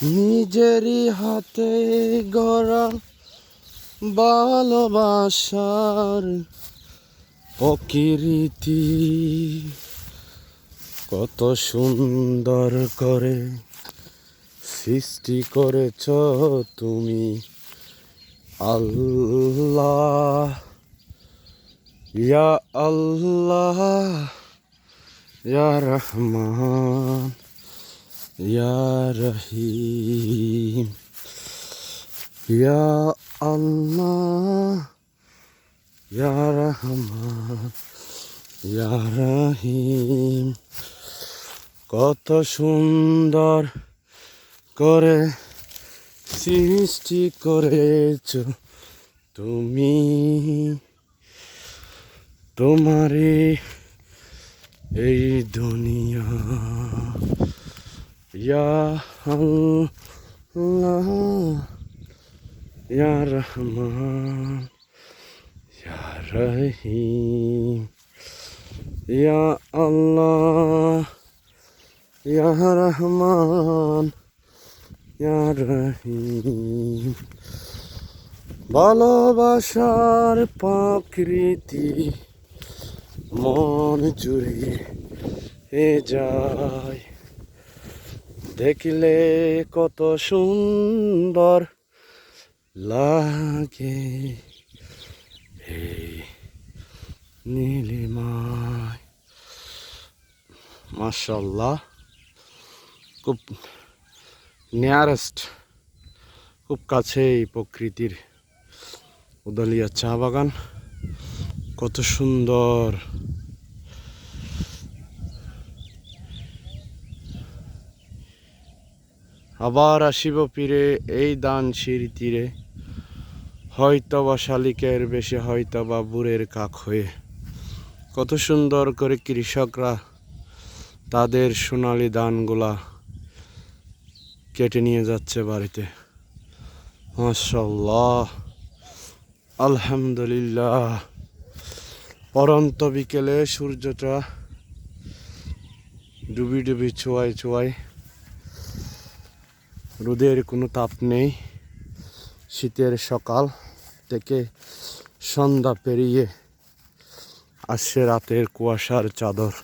নিজেরই হাতে গড়া ভালোবাসার প্রকৃতি কত সুন্দর করে সৃষ্টি করেছ তুমি আল্লাহ, ইয়া আল্লাহ, ইয়া রহমান, ইয়া রহিম, ইয়া আল্লাহ, ইয়া রহমান, ইয়া রহিম। কত সুন্দর করে সৃষ্টি করেছ তুমি, তোমারে এই দুনিয়া, ইয়া আল্লাহ, ইয়া রহমান, ইয়া রহিম, ইয়া আল্লাহ, ইয়া রহমান, ইয়া রহিম। ভালোবাসার প্রকৃতি মন জুড়ে যায়, দেখলে কত সুন্দর লাগে এই নীলিমায়। মাশাআল্লাহ, খুব নিয়ারেস্ট, খুব কাছেই প্রকৃতির উদালিয়া চা বাগান। কত সুন্দর। আবার আসিব ফিরে এই দানশির তীরে, হয়তোবা শালিকের বেশে, হয়তোবা বুড়ের কাক হয়ে। কত সুন্দর করে কৃষকরা তাদের সোনালি ধানগুলা কেটে নিয়ে যাচ্ছে বাড়িতে। মাশাআল্লাহ, আলহামদুলিল্লাহ। পরন্ত বিকেলে সূর্যটা ডুবি ডুবি ছোঁয়ায় ছোঁয়ায়, রোদের কোনো তাপ নেই। শীতের সকাল থেকে সন্ধ্যা পেরিয়ে আসছে রাতের কুয়াশার চাদর।